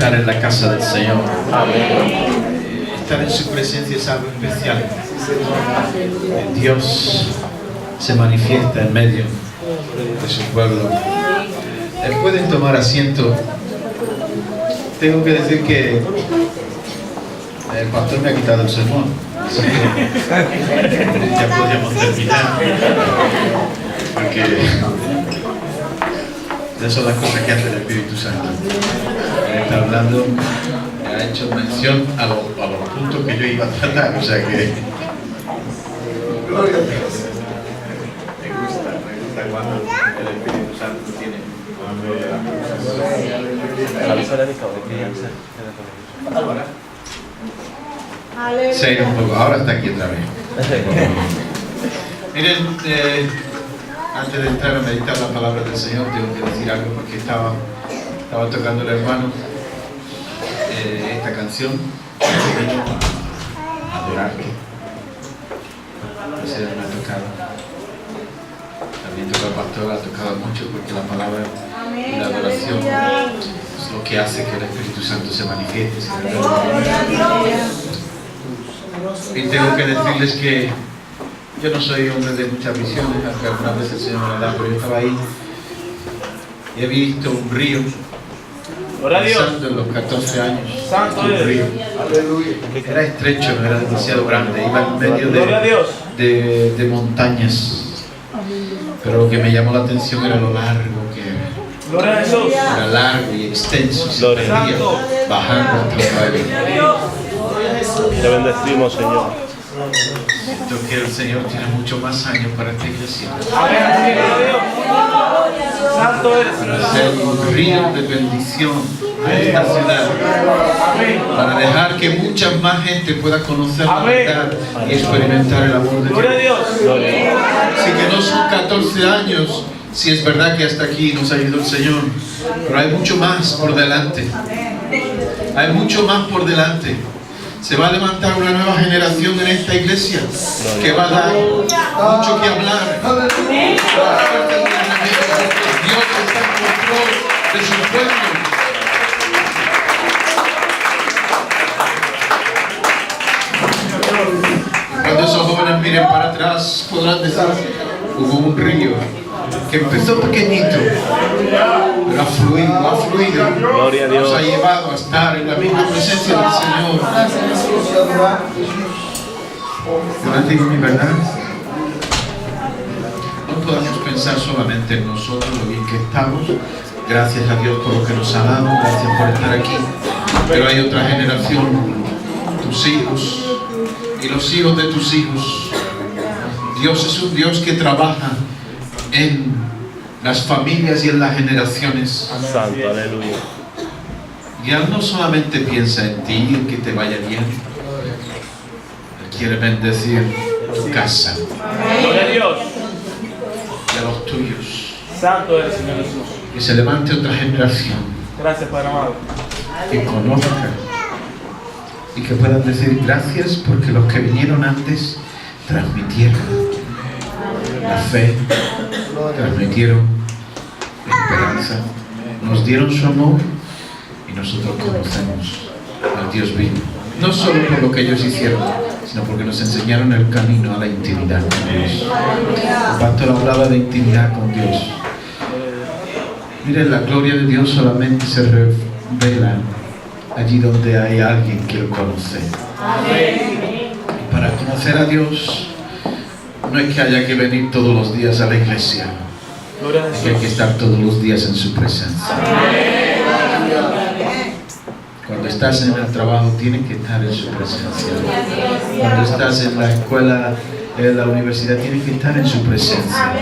estar en la casa del Señor. Estar en su presencia es algo especial. Dios se manifiesta en medio de su pueblo. Pueden tomar asiento. Tengo que decir que el pastor me ha quitado el sermón. Sí. Ya podríamos terminar. Porque esas son las cosas que hace el Espíritu Santo. Él está hablando, ha hecho mención a los puntos que yo iba a tratar. O sea que gloria a Dios. Me gusta cuando el Espíritu Santo tiene se ha ido un poco, ahora está aquí otra vez. Miren, antes de entrar a meditar la palabra del Señor, tengo que decir algo porque estaba tocando el hermano esta canción, vino a adorarle. Ese me ha tocado. También toca el pastor, ha tocado mucho porque la palabra y la adoración es lo que hace que el Espíritu Santo se manifieste. Y tengo que decirles que yo no soy hombre de muchas visiones, aunque algunas veces el Señor me la da, pero yo estaba ahí y he visto un río pasando en los 14 años. Un río. Era estrecho, no era demasiado grande, iba en medio de montañas. Pero lo que me llamó la atención era lo largo que era. Era largo y extenso, se perdía bajando hasta el valle. Te bendecimos, Señor. Siento que el Señor tiene mucho más años para esta iglesia. Para ser un río de bendición a esta ciudad. Para dejar que mucha más gente pueda conocer la verdad y experimentar el amor de Dios. Así que no son 14 años, si es verdad que hasta aquí nos ayudó el Señor. Pero hay mucho más por delante. Hay mucho más por delante. Se va a levantar una nueva generación en esta iglesia que va a dar mucho que hablar. Dios está en control de su pueblo. Cuando esos jóvenes miren para atrás podrán decir, hubo un río que empezó pequeñito, pero ha fluido, Gloria a Dios. nos ha llevado a estar en la misma presencia del Señor. Yo les digo mi verdad, no podemos pensar solamente en nosotros, lo bien que estamos, gracias a Dios por lo que nos ha dado, gracias por estar aquí, pero hay otra generación, tus hijos y los hijos de tus hijos. Dios es un Dios que trabaja en las familias y en las generaciones. Santo, aleluya. Y Él no solamente piensa en ti, en que te vaya bien. Él quiere bendecir tu casa. Gloria a Dios. Y a los tuyos. Santo es el Señor Jesús. Que se levante otra generación. Gracias, Padre amado. Que conozca. Y que puedan decir gracias porque los que vinieron antes transmitieron la fe, transmitieron esperanza, nos dieron su amor y nosotros conocemos al Dios vivo. No solo por lo que ellos hicieron, sino porque nos enseñaron el camino a la intimidad con Dios. El pastor hablaba de intimidad con Dios. Miren, la gloria de Dios solamente se revela allí donde hay alguien que lo conoce. Y para conocer a Dios no es que haya que venir todos los días a la iglesia, es que hay que estar todos los días en su presencia. Cuando estás en el trabajo tienes que estar en su presencia. Cuando estás en la escuela, en la universidad tienes que estar en su presencia.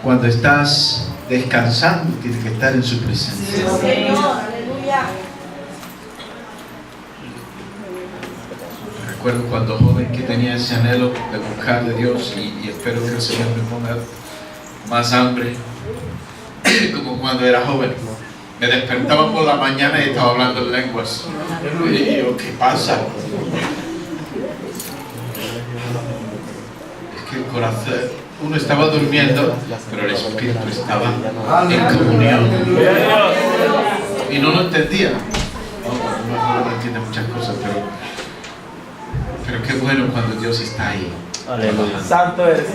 Cuando estás descansando tienes que estar en su presencia. Recuerdo cuando joven que tenía ese anhelo de buscar de Dios y espero que el Señor me ponga más hambre como cuando era joven. Me despertaba por la mañana y estaba hablando en lenguas. Y yo, ¿qué pasa? Es que el corazón, uno estaba durmiendo, pero el espíritu estaba en comunión. Y no lo entendía. No entiende muchas cosas, pero qué bueno cuando Dios está ahí. Aleluya. Santo eres.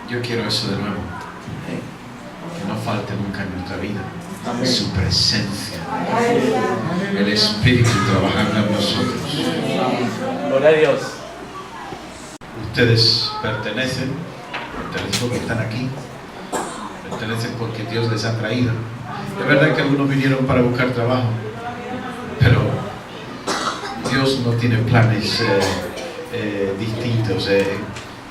Yo quiero eso de nuevo. Que no falte nunca en nuestra vida. Amén. Su presencia. El Espíritu trabajando en nosotros. Gloria a Dios. Ustedes pertenecen porque están aquí. Pertenecen porque Dios les ha traído. Es verdad que algunos vinieron para buscar trabajo, pero Dios no tiene planes distintos.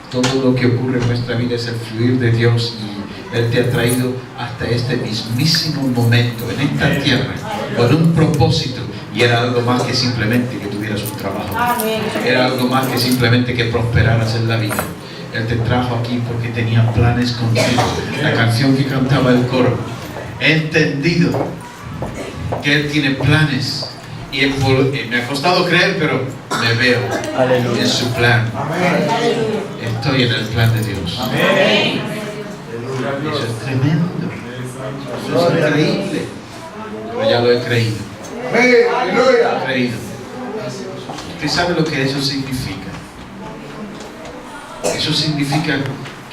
Todo lo que ocurre en nuestra vida es el fluir de Dios, y Él te ha traído hasta este mismísimo momento en esta tierra con un propósito, y era algo más que simplemente que tuvieras un trabajo. Era algo más que simplemente que prosperaras en la vida. Él te trajo aquí porque tenía planes contigo. La canción que cantaba el coro: he entendido que Él tiene planes, y me ha costado creer, pero me veo en su plan. Estoy en el plan de Dios. Eso es tremendo, eso es increíble, pero ya lo he creído. Lo he creído. ¿Usted sabe lo que eso significa? Eso significa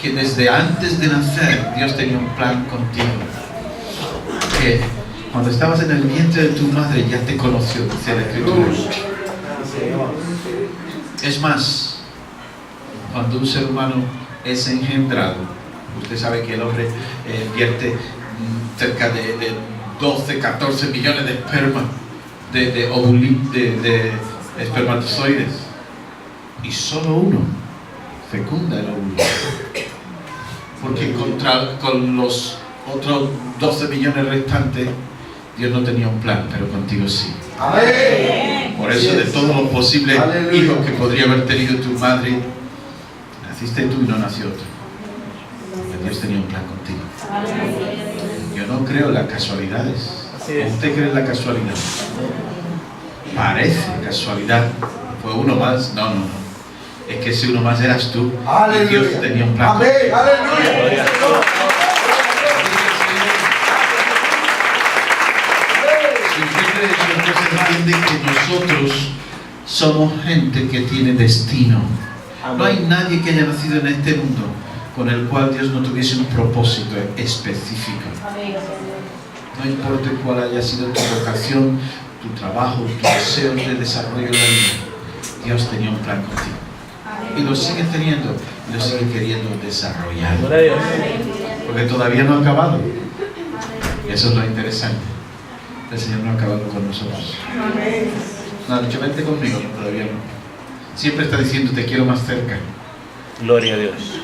que desde antes de nacer Dios tenía un plan contigo. Que cuando estabas en el vientre de tu madre ya te conoció, dice la Escritura. Es más, cuando un ser humano es engendrado, usted sabe que el hombre vierte cerca de 12, 14 millones de esperma, de espermatozoides, y solo uno fecunda el óvulo, porque con los otros 12 millones restantes Dios no tenía un plan, pero contigo sí. Amén. Por eso, de todos los posibles hijos que podría haber tenido tu madre, naciste tú y no nació otro. Pero Dios tenía un plan contigo. Yo no creo en las casualidades. ¿Usted cree en la casualidad? Parece casualidad. Fue uno más. No. Es que ese uno más eras tú. Y Dios tenía un plan. Amén. Aleluya. Entonces entiende que nosotros somos gente que tiene destino. No hay nadie que haya nacido en este mundo con el cual Dios no tuviese un propósito específico. No importa cuál haya sido tu vocación, tu trabajo, tu deseo de desarrollo en la vida, Dios tenía un plan contigo. Y lo sigue teniendo, y lo sigue queriendo desarrollar. Porque todavía no ha acabado. Y eso es lo interesante. El Señor no ha acabado con nosotros. No ha dicho, vente conmigo, no, todavía no. Siempre está diciendo, te quiero más cerca. Gloria a Dios.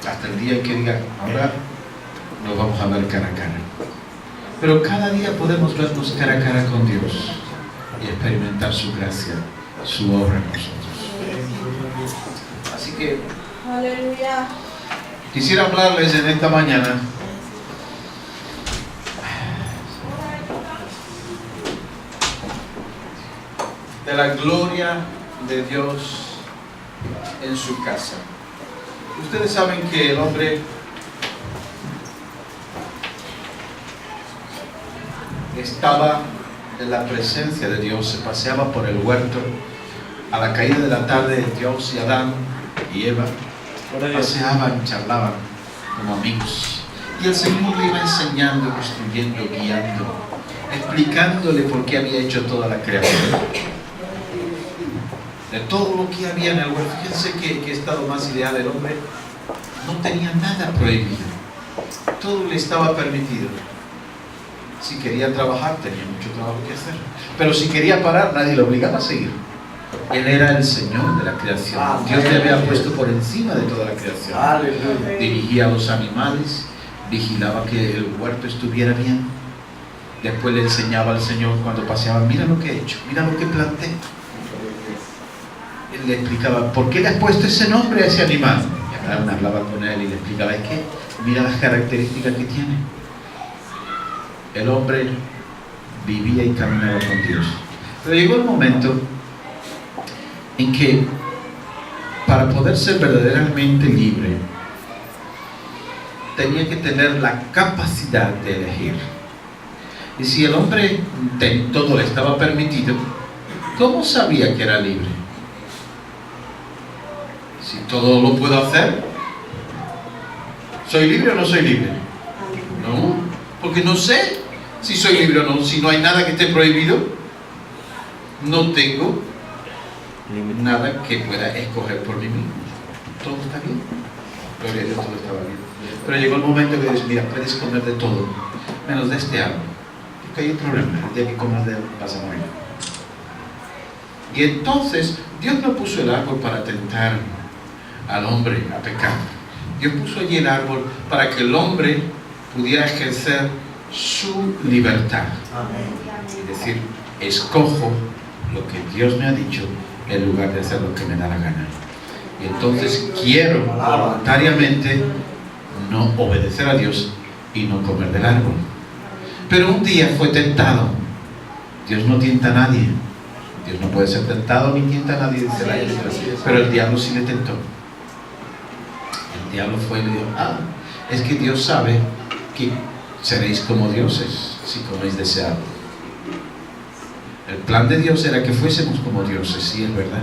Hasta el día en que diga, ahora nos vamos a ver cara a cara. Pero cada día podemos vernos cara a cara con Dios y experimentar su gracia, su obra en nosotros. Así que quisiera hablarles en esta mañana de la gloria de Dios en su casa. Ustedes saben que el hombre estaba en la presencia de Dios, se paseaba por el huerto. A la caída de la tarde, Dios y Adán y Eva paseaban, charlaban como amigos. Y el Señor le iba enseñando, instruyendo, guiando, explicándole por qué había hecho toda la creación. De todo lo que había en el huerto. Fíjense que estado más ideal el hombre. No tenía nada prohibido. Todo le estaba permitido. Si quería trabajar, tenía mucho trabajo que hacer. Pero si quería parar, nadie lo obligaba a seguir. Él era el Señor de la creación. Dios le había puesto por encima de toda la creación. Dirigía a los animales, vigilaba que el huerto estuviera bien. Después le enseñaba al Señor cuando paseaba, mira lo que he hecho, mira lo que planté. Él le explicaba, ¿por qué le has puesto ese nombre a ese animal? Y Abraham hablaba con él y le explicaba, es que mira las características que tiene. El hombre vivía y caminaba con Dios. Pero llegó el momento en que para poder ser verdaderamente libre tenía que tener la capacidad de elegir. Y si el hombre todo le estaba permitido, ¿cómo sabía que era libre? Si todo lo puedo hacer, ¿soy libre o no soy libre? No, porque no sé si soy libre o no. Si no hay nada que esté prohibido, no tengo nada que pueda escoger por mí mismo. Todo está bien. Gloria a Dios, todo estaba bien. Pero llegó el momento que Dios, mira, puedes comer de todo, menos de este árbol. Porque hay un problema, el día que comas de él vas a morir. Y entonces, Dios no puso el árbol para tentar al hombre a pecar. Dios puso allí el árbol para que el hombre pudiera ejercer su libertad. Es decir, escojo lo que Dios me ha dicho en lugar de hacer lo que me da la gana. Y entonces quiero voluntariamente no obedecer a Dios y no comer del árbol. Pero un día fue tentado. Dios no tienta a nadie. Dios no puede ser tentado ni tienta a nadie, dice la Escritura. Pero el diablo sí le tentó. El diablo fue y le dijo, es que Dios sabe que seréis como dioses si coméis de ese árbol. El plan de Dios era que fuésemos como dioses, sí, es verdad.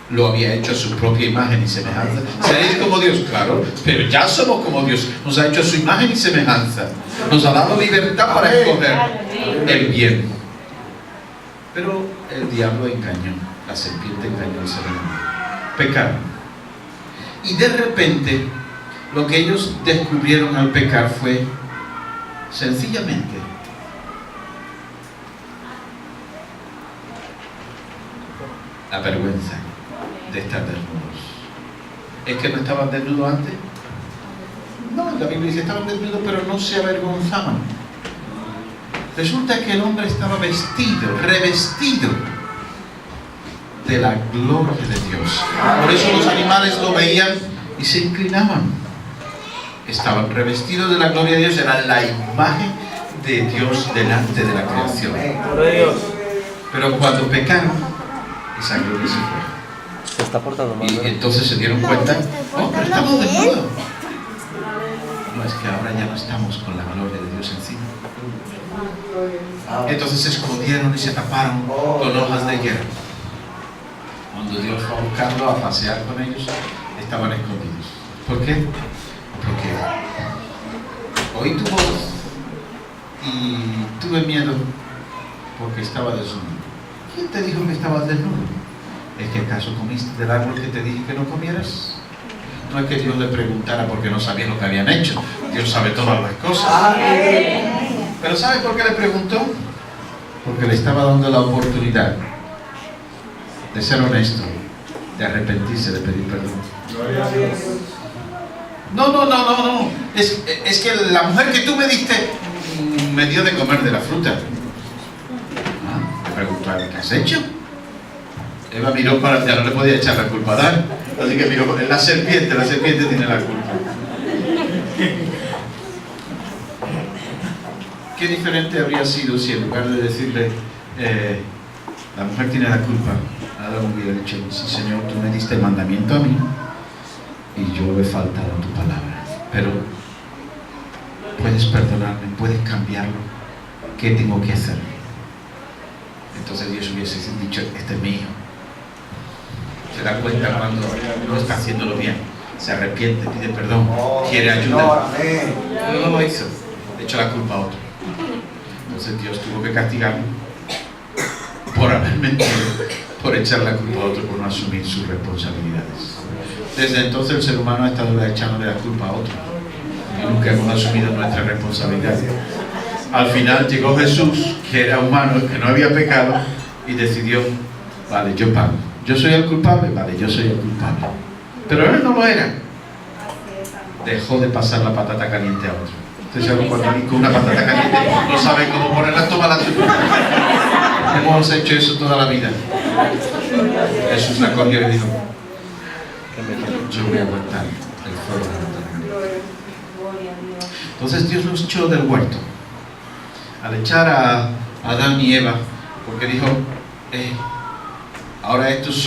Lo había hecho a su propia imagen y semejanza. Seréis como Dios, claro, pero ya somos como Dios. Nos ha hecho a su imagen y semejanza. Nos ha dado libertad para escoger el bien. Pero el diablo engañó, la serpiente engañó al ser humano. Pecaron. Y de repente, lo que ellos descubrieron al pecar fue sencillamente la vergüenza de estar desnudos. ¿Es que no estaban desnudos antes? No, la Biblia dice estaban desnudos, pero no se avergonzaban. Resulta que el hombre estaba vestido, revestido de la gloria de Dios. Por eso los animales lo veían y se inclinaban. Estaban revestidos de la gloria de Dios, era la imagen de Dios delante de la creación. Pero cuando pecaron, esa gloria se fue. Se está portando mal. Y entonces se dieron cuenta, pero estamos desnudos. No, es que ahora ya no estamos con la gloria de Dios encima. Entonces se escondieron y se taparon con hojas de higuera. Cuando Dios fue a buscarlo, a pasear con ellos, estaban escondidos. ¿Por qué? Porque oí tu voz y tuve miedo porque estaba desnudo. ¿Quién te dijo que estabas desnudo? ¿Es que acaso comiste del árbol que te dije que no comieras? No es que Dios le preguntara porque no sabía lo que habían hecho. Dios sabe todas las cosas. Pero ¿sabe por qué le preguntó? Porque le estaba dando la oportunidad de ser honesto, de arrepentirse, de pedir perdón. No. Es que la mujer que tú me diste me dio de comer de la fruta. Le preguntó, ¿qué has hecho? Eva miró para allá, no le podía echar la culpa a Adán, así que miró, la serpiente tiene la culpa. Qué diferente habría sido si en lugar de decirle, la mujer tiene la culpa, Adán hubiera dicho, sí Señor, tú me diste el mandamiento a mí y yo he faltado a tu palabra, pero puedes perdonarme, puedes cambiarlo, ¿qué tengo que hacer? Entonces Dios hubiese dicho, este es mi hijo. Se da cuenta cuando no está haciéndolo bien, se arrepiente, pide perdón, quiere ayuda. Pero no lo hizo, le echó la culpa a otro. Entonces Dios tuvo que castigarlo por haber mentido, por echar la culpa a otro, por no asumir sus responsabilidades. Desde entonces el ser humano ha estado echándole la culpa a otro y nunca hemos asumido nuestra responsabilidad. Al final llegó Jesús, que era humano, que no había pecado, y decidió, vale, yo pago. ¿Yo soy el culpable? Vale, yo soy el culpable. Pero él no lo era. Dejó de pasar la patata caliente a otro. Usted sabe cuando alguien con una patata caliente no sabe cómo ponerla, toma la tuya. Hemos hecho eso toda la vida. Jesús la cogió y dijo, yo voy a aguantar el fuego de la patata caliente. Entonces Dios los echó del huerto. Al echar a Adán y Eva, porque dijo, ahora estos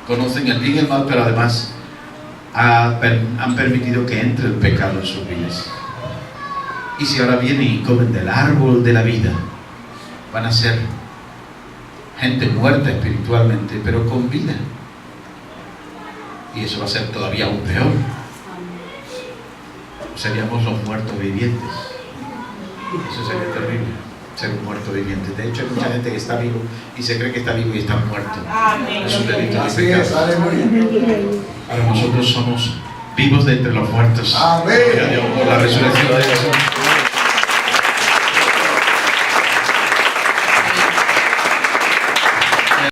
conocen el bien y el mal, pero además han permitido que entre el pecado en sus vidas. Y si ahora vienen y comen del árbol de la vida, van a ser gente muerta espiritualmente, pero con vida. Y eso va a ser todavía aún peor. Seríamos los muertos vivientes. Eso sería terrible, ser un muerto viviente. De hecho, hay mucha gente que está vivo y se cree que está vivo y está muerto. Es un delito de pecado. Ahora nosotros somos vivos de entre los muertos. Gloria a Dios por la resurrección de Jesús.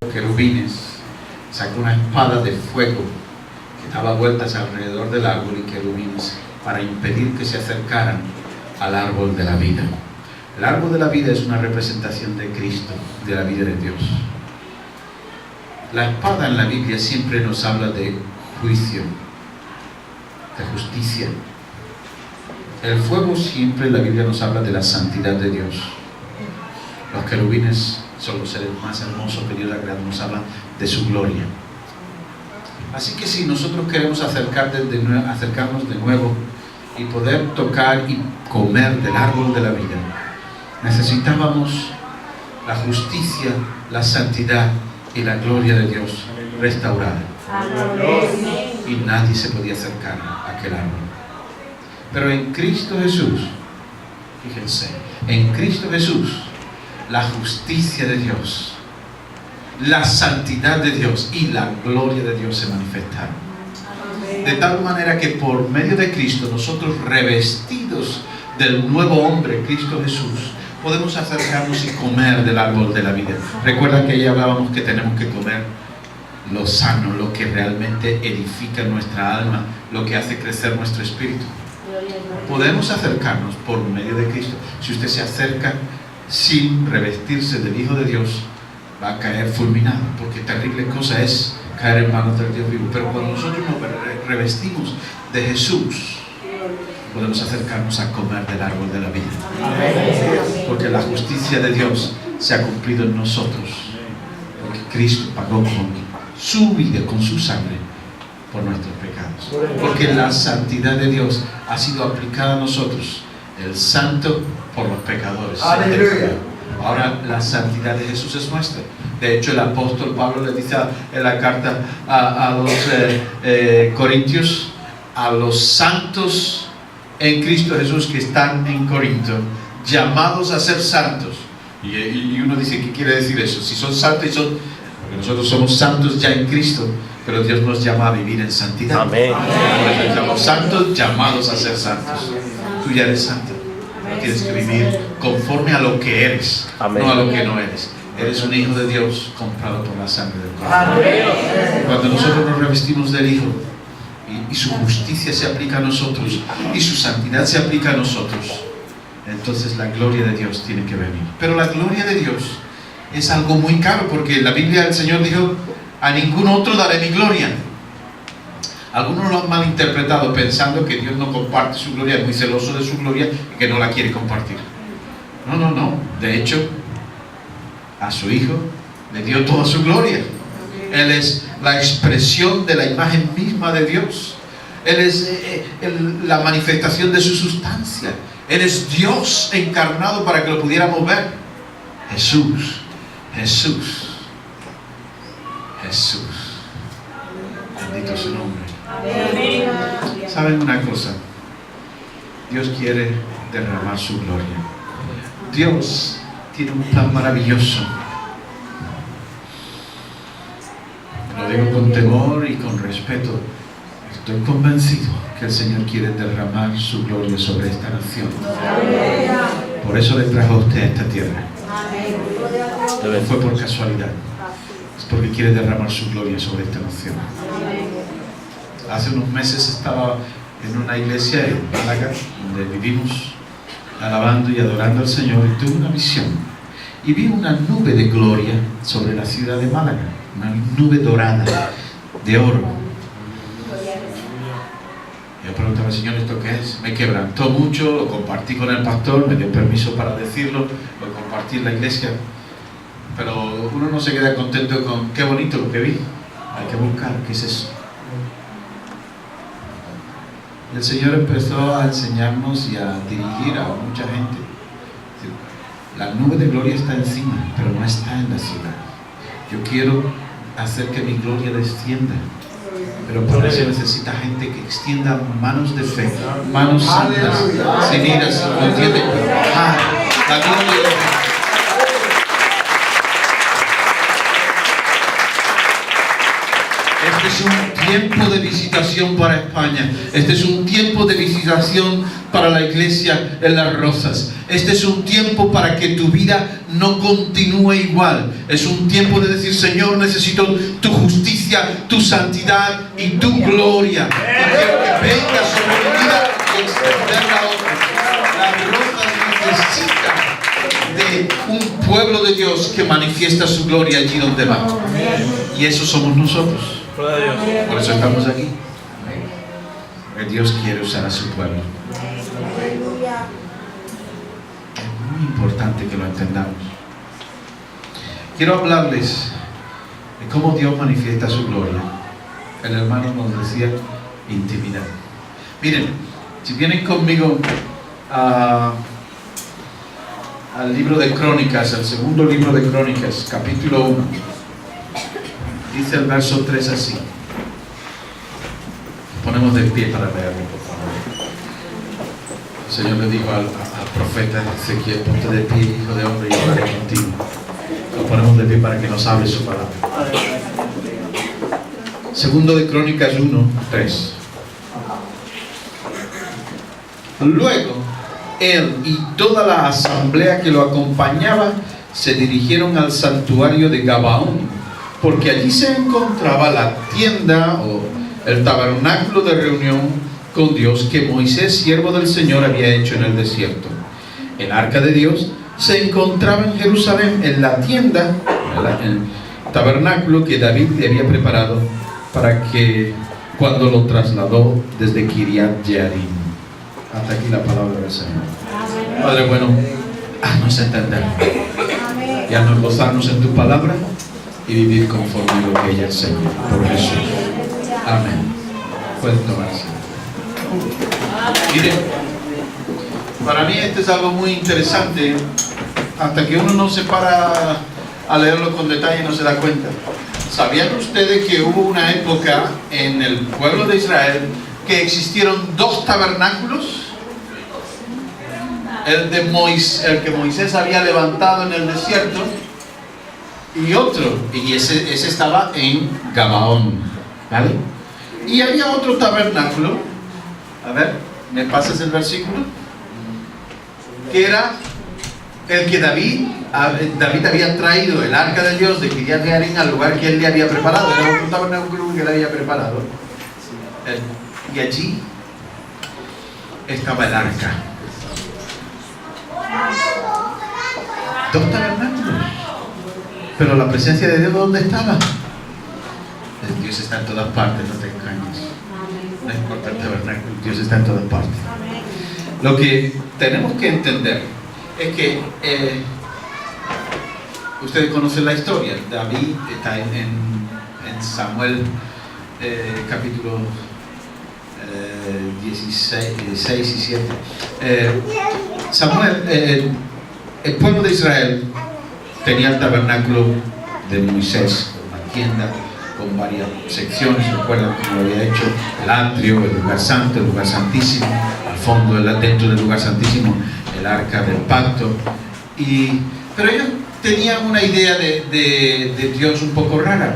Los querubines sacó una espada de fuego que daba vueltas alrededor del árbol y querubines para impedir que se acercaran al árbol de la vida. El árbol de la vida es una representación de Cristo, de la vida de Dios. La espada en la Biblia siempre nos habla de juicio, de justicia. El fuego siempre en la Biblia nos habla de la santidad de Dios. Los querubines son los seres más hermosos que Dios ha creado, nos hablan de su gloria. Así que si nosotros queremos acercarnos de nuevo y poder tocar y comer del árbol de la vida, necesitábamos la justicia, la santidad y la gloria de Dios restaurada. Y nadie se podía acercar a aquel árbol. Pero en Cristo Jesús, fíjense, en Cristo Jesús, la justicia de Dios, la santidad de Dios y la gloria de Dios se manifestaron. De tal manera que por medio de Cristo, nosotros revestidos del nuevo hombre, Cristo Jesús, podemos acercarnos y comer del árbol de la vida. Recuerdan que ya hablábamos que tenemos que comer lo sano, lo que realmente edifica nuestra alma, lo que hace crecer nuestro espíritu. Podemos acercarnos por medio de Cristo. Si usted se acerca sin revestirse del Hijo de Dios, va a caer fulminado, porque terrible cosa es caer en manos del Dios vivo. Pero cuando nosotros nos revestimos de Jesús, podemos acercarnos a comer del árbol de la vida. Porque la justicia de Dios se ha cumplido en nosotros, porque Cristo pagó con su vida, con su sangre, por nuestros pecados. Porque la santidad de Dios ha sido aplicada a nosotros, el santo por los pecadores. Ahora la santidad de Jesús es nuestra. De hecho, el apóstol Pablo le dice en la carta a los Corintios, a los santos en Cristo Jesús que están en Corinto, llamados a ser santos. Y uno dice, ¿qué quiere decir eso? Si son santos, porque nosotros somos santos ya en Cristo, pero Dios nos llama a vivir en santidad. Amén. Los santos llamados a ser santos. Tú ya eres santo. Tienes que vivir conforme a lo que eres, no a lo que no eres. Eres un hijo de Dios comprado por la sangre del Cordero. Cuando nosotros nos revestimos del Hijo y su justicia se aplica a nosotros y su santidad se aplica a nosotros, entonces la gloria de Dios tiene que venir. Pero la gloria de Dios es algo muy caro, porque en la Biblia el Señor dijo: a ningún otro daré mi gloria. Algunos lo han malinterpretado pensando que Dios no comparte su gloria, es muy celoso de su gloria y que no la quiere compartir. No. De hecho, a su Hijo le dio toda su gloria. Él es la expresión de la imagen misma de Dios. Él es la manifestación de su sustancia. Él es Dios encarnado para que lo pudiéramos ver. Jesús. Bendito su nombre. ¿Saben una cosa? Dios quiere derramar su gloria. Dios tiene un plan maravilloso. Lo digo con temor y con respeto. Estoy convencido que el Señor quiere derramar su gloria sobre esta nación. Por eso le trajo a usted a esta tierra. No fue por casualidad. Es porque quiere derramar su gloria sobre esta nación. Hace unos meses estaba en una iglesia en Málaga, donde vivimos alabando y adorando al Señor, y tuve una visión. Y vi una nube de gloria sobre la ciudad de Málaga, una nube dorada, de oro. Yo preguntaba al Señor, ¿esto qué es? Me quebrantó mucho, lo compartí con el pastor, me dio permiso para decirlo, lo compartí en la iglesia. Pero uno no se queda contento con qué bonito lo que vi. Hay que buscar qué es eso. El Señor empezó a enseñarnos y a dirigir a mucha gente. La nube de gloria está encima, pero no está en la ciudad. Yo quiero hacer que mi gloria descienda, pero por eso necesita gente que extienda manos de fe, manos santas, sin iras, ¿no entienden? La gloria de Dios. Este es un tiempo de visitación para España. Este es un tiempo de visitación para la iglesia en Las Rozas. Este es un tiempo para que tu vida no continúe igual. Es un tiempo de decir: Señor, necesito tu justicia, tu santidad y tu gloria. Y quiero que venga sobre mi vida y extenderla a otros. Las Rozas necesita de un pueblo de Dios que manifiesta su gloria allí donde va. Y eso somos nosotros. Por eso estamos aquí. Porque Dios quiere usar a su pueblo. Es muy importante que lo entendamos. Quiero hablarles de cómo Dios manifiesta su gloria. El hermano nos decía intimidad. Miren, si vienen conmigo al libro de Crónicas, al segundo libro de Crónicas, capítulo 1. Dice el verso 3 así. Ponemos de pie para leerlo, por favor. El Señor le dijo al profeta Ezequiel: ponte de pie, hijo de hombre, y hablaré contigo. Lo ponemos de pie para que nos hable su palabra. Segundo de Crónicas 1, 3. Luego, él y toda la asamblea que lo acompañaba se dirigieron al santuario de Gabaón, porque allí se encontraba la tienda o el tabernáculo de reunión con Dios que Moisés, siervo del Señor, había hecho en el desierto. El arca de Dios se encontraba en Jerusalén, en la tienda, en el tabernáculo que David le había preparado para que cuando lo trasladó desde Kiriat Jearim. Hasta aquí la palabra del Señor. Padre bueno, haznos entender y haznos gozarnos en tu palabra y vivir conforme a lo que ella enseña. Por Jesús. Amén. Pueden tomarse. Miren, para mí este es algo muy interesante. Hasta que uno no se para a leerlo con detalle no se da cuenta. ¿Sabían ustedes que hubo una época en el pueblo de Israel que existieron dos tabernáculos? El que Moisés había levantado en el desierto, y otro, y ese estaba en Gabaón, ¿vale? Y había otro tabernáculo, a ver, ¿me pasas el versículo? Que era el que David había traído el arca de Dios de Kiriat Jearim al lugar que él le había preparado. Era otro tabernáculo que él había preparado, y allí estaba el arca. Dos tabernáculos. Pero la presencia de Dios, ¿dónde estaba? Dios está en todas partes, no te engañes. No importa el tabernáculo, Dios está en todas partes. Lo que tenemos que entender es que ustedes conocen la historia. David está en Samuel capítulo 16 y 7. Samuel, el pueblo de Israel tenía el tabernáculo de Moisés, una tienda con varias secciones. ¿Recuerdan cómo lo había hecho? El atrio, el lugar santo, el lugar santísimo, al fondo, dentro del lugar santísimo, el arca del pacto. Pero ellos tenían una idea de Dios un poco rara,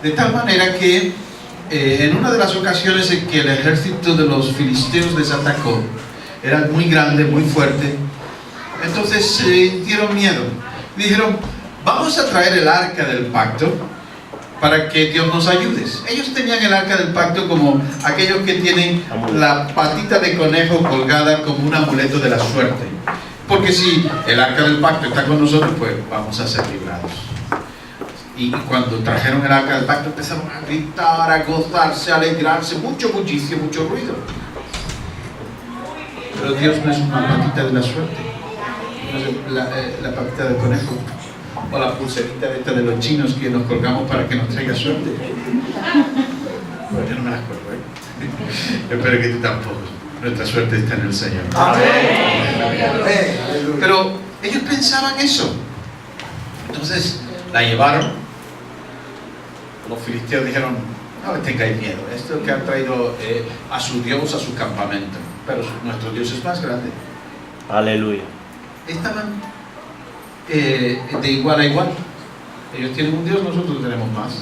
de tal manera que en una de las ocasiones en que el ejército de los filisteos les atacó, era muy grande, muy fuerte, entonces sintieron miedo. Dijeron: vamos a traer el arca del pacto para que Dios nos ayude. Ellos tenían el arca del pacto como aquellos que tienen la patita de conejo colgada como un amuleto de la suerte, porque si el arca del pacto está con nosotros, pues vamos a ser librados. Y cuando trajeron el arca del pacto, empezaron a gritar, a gozarse, a alegrarse, mucho bullicio, mucho ruido. Pero Dios no es una patita de la suerte, no es la patita del conejo o la pulserita de los chinos que nos colgamos para que nos traiga suerte. Pues yo no me la acuerdo, Espero que tú tampoco. Nuestra suerte está en el Señor. Amén. Pero ellos pensaban eso. Entonces la llevaron. Los filisteos dijeron: no les tengáis miedo, esto que han traído a su Dios, a su campamento. Pero nuestro Dios es más grande. Aleluya. Estaban de igual a igual. Ellos tienen un Dios, nosotros tenemos más.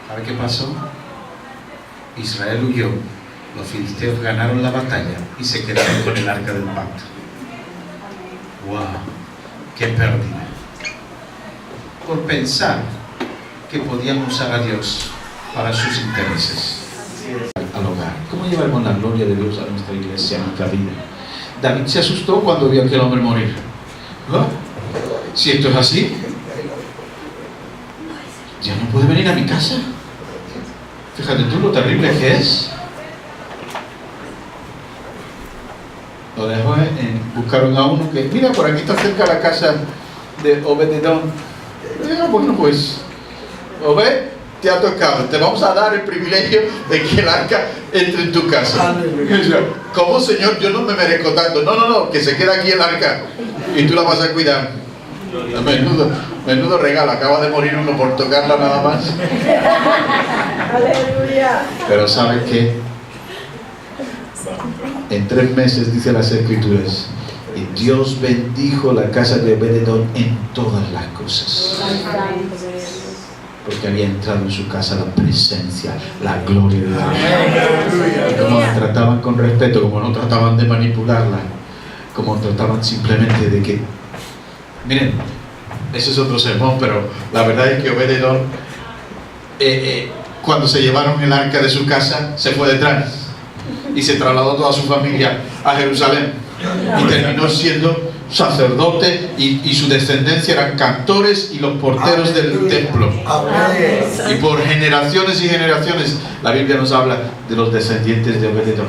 ¿Sabe qué pasó? Israel huyó, los filisteos ganaron la batalla y se quedaron con el arca del pacto. ¡Wow! ¡Qué pérdida! Por pensar que podían usar a Dios para sus intereses. Al hogar. ¿Cómo llevamos la gloria de Dios a nuestra iglesia, a nuestra vida? David se asustó cuando vio a aquel hombre morir. ¿No? Si esto es así, ya no puede venir a mi casa. Fíjate tú lo terrible que es. Lo dejó buscaron a uno que, mira, por aquí está cerca la casa de Obed-Edom. Bueno, pues, Obed, te ha tocado, te vamos a dar el privilegio de que el arca entre en tu casa. ¿Cómo, Señor? Yo no me merezco tanto. No, que se queda aquí el arca y tú la vas a cuidar. Menudo regalo, acaba de morir uno por tocarla nada más. Aleluya. Pero ¿sabes qué? En 3 meses, dice las Escrituras, y Dios bendijo la casa de Obed-Edom en todas las cosas. Porque había entrado en su casa la presencia, la gloria de Dios. Y como la trataban con respeto, como no trataban de manipularla, como trataban simplemente de que... Miren, ese es otro sermón, pero la verdad es que Obed-Edom, cuando se llevaron el arca de su casa, se fue detrás y se trasladó toda su familia a Jerusalén y terminó siendo sacerdote y su descendencia eran cantores y los porteros del templo. Y por generaciones y generaciones la Biblia nos habla de los descendientes de Obed-Edom.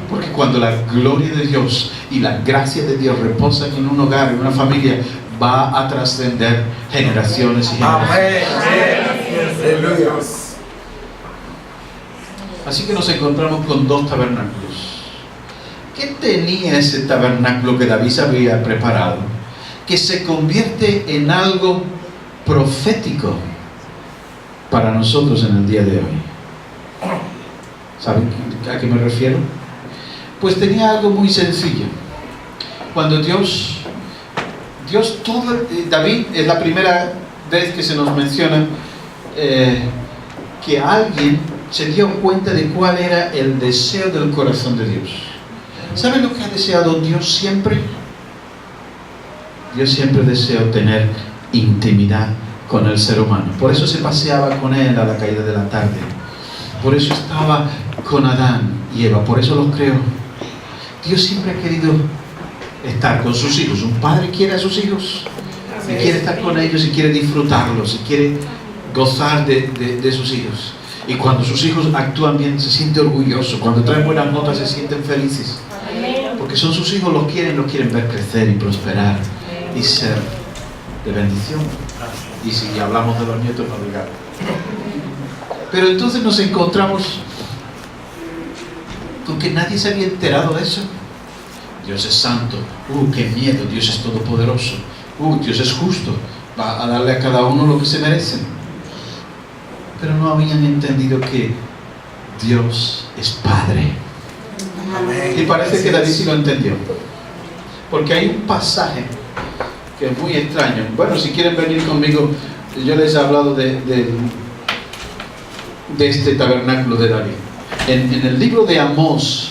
Porque cuando la gloria de Dios y la gracia de Dios reposan en un hogar, en una familia, va a trascender generaciones y generaciones. Así que nos encontramos con 2 tabernáculos. ¿Qué tenía ese tabernáculo que David había preparado? Que se convierte en algo profético para nosotros en el día de hoy. ¿Saben a qué me refiero? Pues tenía algo muy sencillo. Cuando David es la primera vez que se nos menciona que alguien se dio cuenta de cuál era el deseo del corazón de Dios. ¿Saben lo que ha deseado Dios siempre? Dios siempre deseó tener intimidad con el ser humano. Por eso se paseaba con él a la caída de la tarde. Por eso estaba con Adán y Eva. Por eso los creó. Dios siempre ha querido estar con sus hijos. Un padre quiere a sus hijos y quiere estar con ellos y quiere disfrutarlos y quiere gozar de sus hijos. Y cuando sus hijos actúan bien se siente orgulloso. Cuando traen buenas notas se sienten felices. Porque son sus hijos, los quieren ver crecer y prosperar y ser de bendición. Y si hablamos de los nietos, no digamos. Pero entonces nos encontramos con que nadie se había enterado de eso. Dios es santo, qué miedo, Dios es todopoderoso, Dios es justo, va a darle a cada uno lo que se merecen. Pero no habían entendido que Dios es Padre. Y parece que David sí lo entendió, porque hay un pasaje que es muy extraño. Bueno, si quieren venir conmigo, yo les he hablado de este tabernáculo de David. En el libro de Amós,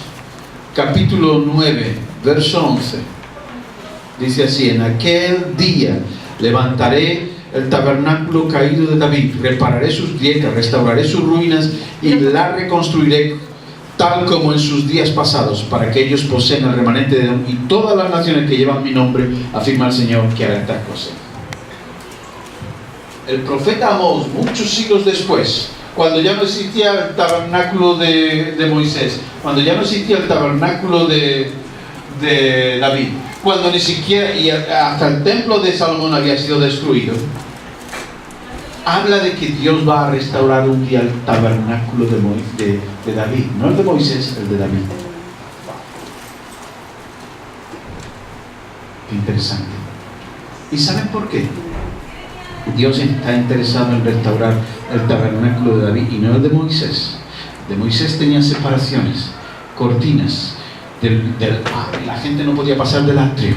capítulo 9, verso 11, dice así: en aquel día levantaré el tabernáculo caído de David, repararé sus grietas, restauraré sus ruinas y la reconstruiré tal como en sus días pasados, para que ellos poseen el remanente de Edom y todas las naciones que llevan mi nombre, afirma el Señor que hará estas cosas. El profeta Amós, muchos siglos después, cuando ya no existía el tabernáculo de Moisés, cuando ya no existía el tabernáculo de David, cuando ni siquiera, y hasta el templo de Salomón había sido destruido, habla de que Dios va a restaurar un día el tabernáculo de David, no el de Moisés, el de David. Qué interesante. ¿Y saben por qué? Dios está interesado en restaurar el tabernáculo de David y no el de Moisés. De Moisés tenía separaciones, cortinas, la gente no podía pasar del atrio,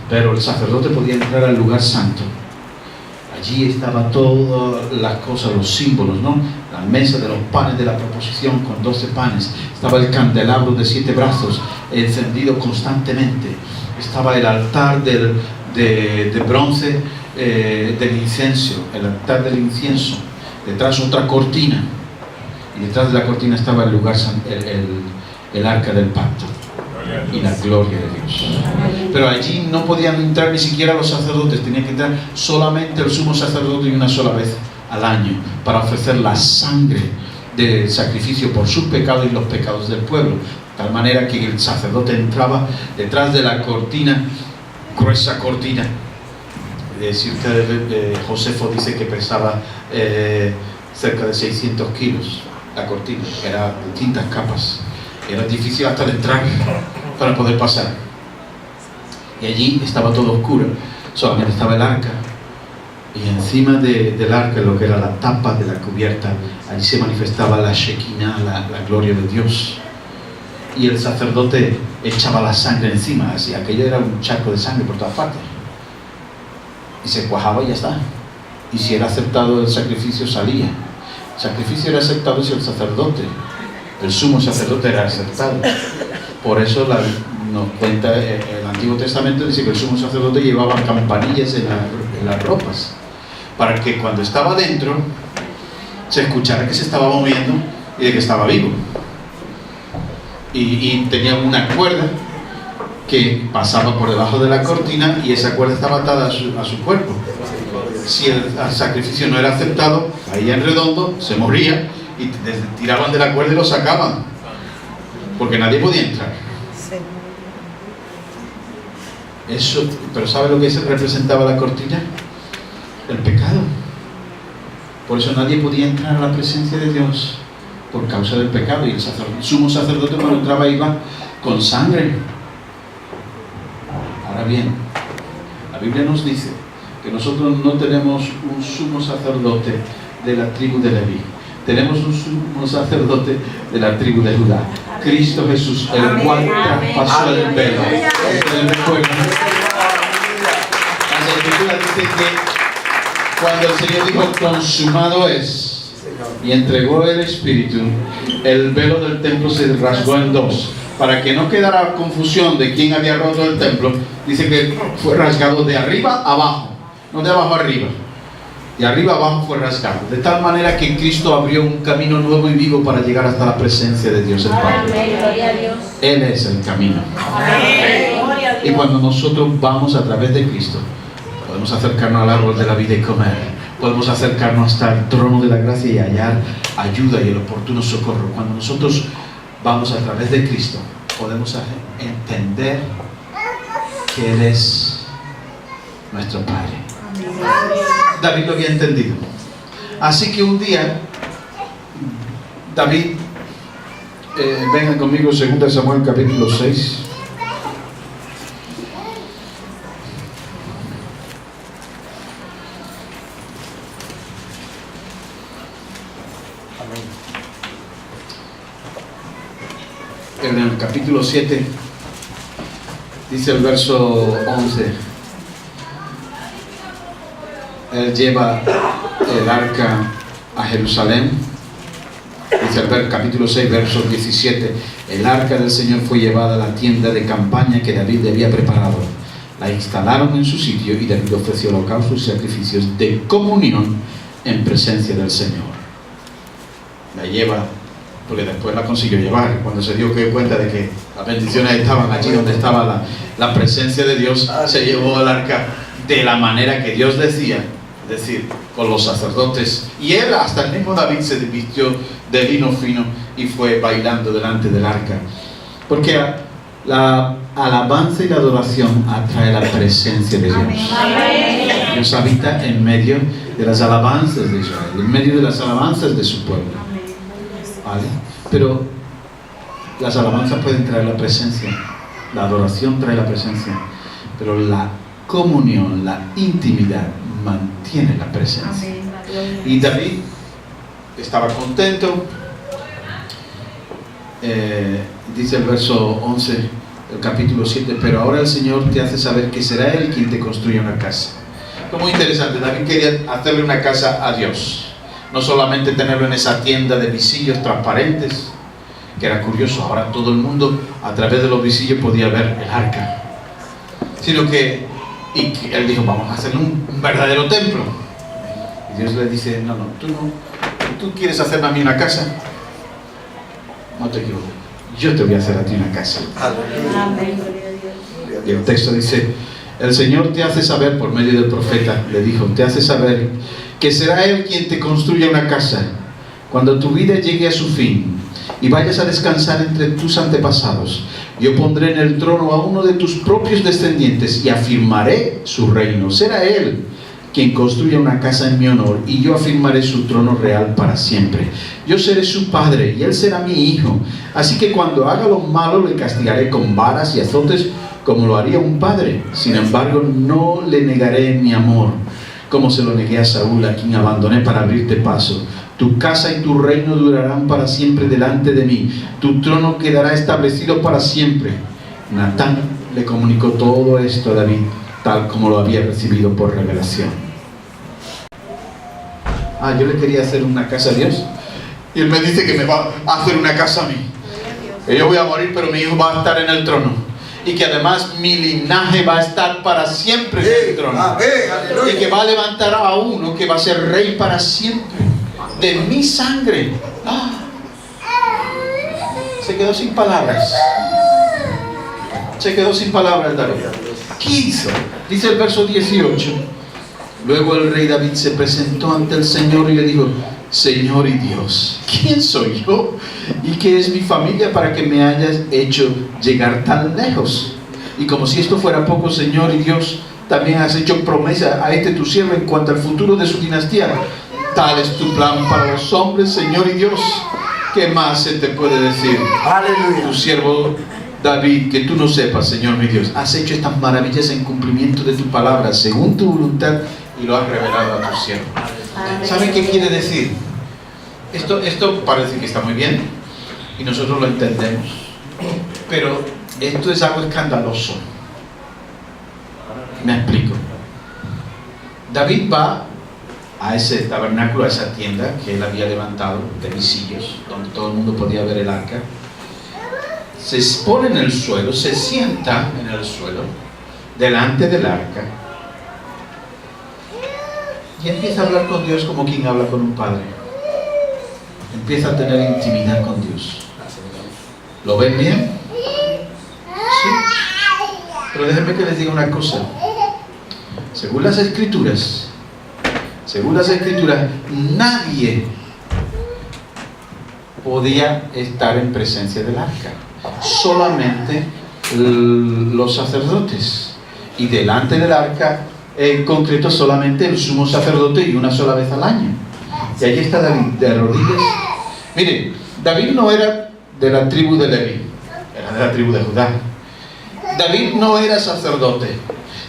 pero el sacerdote podía entrar al lugar santo. Allí estaban todas las cosas, los símbolos, ¿no? La mesa de los panes de la proposición con 12 panes. Estaba el candelabro de 7 brazos encendido constantemente. Estaba el altar de bronce del incienso, el altar del incienso. Detrás otra cortina. Y detrás de la cortina estaba el lugar, el arca del pacto y la gloria de Dios. Pero allí no podían entrar ni siquiera los sacerdotes, tenían que entrar solamente el sumo sacerdote y una sola vez al año para ofrecer la sangre del sacrificio por sus pecados y los pecados del pueblo. De tal manera que el sacerdote entraba detrás de la cortina, gruesa cortina. Si usted, Josefo dice que pesaba cerca de 600 kilos la cortina, era de distintas capas. Era difícil hasta de entrar para poder pasar. Y allí estaba todo oscuro, solamente estaba el arca. Y encima del arca, lo que era la tapa de la cubierta, allí se manifestaba la Shekinah, la gloria de Dios. Y el sacerdote echaba la sangre encima, así aquello era un charco de sangre por todas partes. Y se cuajaba y ya está. Y si era aceptado el sacrificio, salía. El sacrificio era aceptado si el sacerdote, el sumo sacerdote, era aceptado. Por eso nos cuenta el Antiguo Testamento, dice que el sumo sacerdote llevaba campanillas en las ropas, para que cuando estaba dentro se escuchara que se estaba moviendo y de que estaba vivo. Y tenía una cuerda que pasaba por debajo de la cortina y esa cuerda estaba atada a su cuerpo. Si el sacrificio no era aceptado, caía en redondo, se moría y tiraban de la cuerda y lo sacaban, porque nadie podía entrar. Eso, pero ¿sabe lo que representaba la cortina? El pecado. Por eso nadie podía entrar a la presencia de Dios por causa del pecado. Y el sumo sacerdote, cuando entraba, iba con sangre. Ahora bien, la Biblia nos dice que nosotros no tenemos un sumo sacerdote de la tribu de Leví, tenemos un sumo sacerdote de la tribu de Judá, Cristo Jesús, el cual traspasó el velo. ¿Ustedes recuerdan? La Escritura dice que cuando el Señor dijo consumado es y entregó el Espíritu, el velo del templo se rasgó en dos. Para que no quedara confusión de quién había roto el templo, dice que fue rasgado de arriba a abajo, no de abajo a arriba. De arriba a abajo fue rasgado, de tal manera que Cristo abrió un camino nuevo y vivo para llegar hasta la presencia de Dios el Padre. Él es el camino. Y cuando nosotros vamos a través de Cristo, podemos acercarnos al árbol de la vida y comer. Podemos acercarnos hasta el trono de la gracia y hallar ayuda y el oportuno socorro. Cuando nosotros vamos a través de Cristo, podemos entender que Él es nuestro Padre. David lo había entendido. Así que un día, David, vengan conmigo, 2 Samuel capítulo 6. En el capítulo 7 dice el verso 11: Él lleva el arca a Jerusalén. Dice el capítulo 6, verso 17: el arca del Señor fue llevada a la tienda de campaña que David había preparado. La instalaron en su sitio y David ofreció holocaustos y sacrificios de comunión en presencia del Señor. La lleva, porque después la consiguió llevar. Cuando se dio cuenta de que las bendiciones estaban allí donde estaba la presencia de Dios, se llevó el arca de la manera que Dios decía, es decir, con los sacerdotes. Y él, hasta el mismo David, se vistió de lino fino y fue bailando delante del arca. Porque la alabanza y la adoración atrae la presencia de Dios. Yo Dios habita en medio de las alabanzas de Israel, en medio de las alabanzas de su pueblo. ¿Vale? Pero las alabanzas pueden traer la presencia, la adoración trae la presencia, pero la comunión, la intimidad mantiene la presencia. Y David estaba contento. Dice el verso 11 del capítulo 7, pero ahora el Señor te hace saber que será Él quien te construya una casa. Fue muy interesante. David quería hacerle una casa a Dios, no solamente tenerlo en esa tienda de visillos transparentes, que era curioso, ahora todo el mundo a través de los visillos podía ver el arca, sino que él dijo, vamos a hacerle un verdadero templo. Y Dios le dice, no, tú quieres hacerme a mí una casa, no te equivoques, yo te voy a hacer a ti una casa. Amén. Y el texto dice, el Señor te hace saber por medio del profeta, le dijo, te hace saber que será Él quien te construya una casa cuando tu vida llegue a su fin y vayas a descansar entre tus antepasados. Yo pondré en el trono a uno de tus propios descendientes y afirmaré su reino. Será Él quien construya una casa en mi honor, y yo afirmaré su trono real para siempre. Yo seré su padre y él será mi hijo. Así que cuando haga lo malo le castigaré con varas y azotes como lo haría un padre. Sin embargo, no le negaré mi amor, como se lo negué a Saúl, a quien abandoné para abrirte paso. Tu casa y tu reino durarán para siempre delante de mí. Tu trono quedará establecido para siempre. Natán le comunicó todo esto a David, tal como lo había recibido por revelación. Yo le quería hacer una casa a Dios, y Él me dice que me va a hacer una casa a mí. Que yo voy a morir, pero mi hijo va a estar en el trono. Y que además mi linaje va a estar para siempre en el trono. Y que va a levantar a uno que va a ser rey para siempre, de mi sangre. Se quedó sin palabras. Se quedó sin palabras David. ¿Qué hizo? Dice el verso 18. Luego el rey David se presentó ante el Señor y le dijo, Señor y Dios, ¿quién soy yo? ¿Y qué es mi familia para que me hayas hecho llegar tan lejos? Y como si esto fuera poco, Señor y Dios, también has hecho promesa a este tu siervo en cuanto al futuro de su dinastía. Tal es tu plan para los hombres, Señor y Dios. ¿Qué más se te puede decir? Aleluya. Tu siervo David, que tú no sepas, Señor mi Dios, has hecho estas maravillas en cumplimiento de tu palabra, según tu voluntad, y lo has revelado a tu siervo. ¿Saben qué quiere decir? Esto parece que está muy bien y nosotros lo entendemos, pero esto es algo escandaloso. Me explico. David va a ese tabernáculo, a esa tienda que él había levantado de visillos, donde todo el mundo podía ver el arca. Se pone en el suelo, se sienta en el suelo delante del arca y empieza a hablar con Dios como quien habla con un padre. Empieza a tener intimidad con Dios. ¿Lo ven bien? Sí. Pero déjenme que les diga una cosa. Según las escrituras, nadie podía estar en presencia del arca. Solamente los sacerdotes. Y delante del arca, en concreto, solamente el sumo sacerdote, y una sola vez al año. Y allí está David, de rodillas. Miren, David no era de la tribu de Leví, era de la tribu de Judá. David no era sacerdote,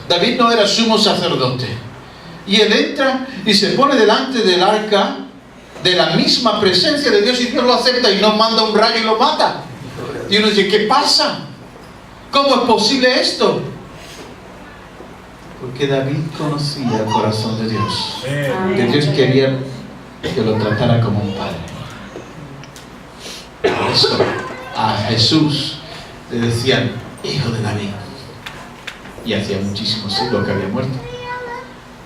David no era sumo sacerdote. Y él entra y se pone delante del arca, de la misma presencia de Dios, y Dios lo acepta y no manda un rayo y lo mata. Y uno dice, ¿qué pasa? ¿Cómo es posible esto? Porque David conocía el corazón de Dios. Que Dios quería que lo tratara como un padre. Por eso a Jesús le decían, hijo de David. Y hacía muchísimos siglos que había muerto.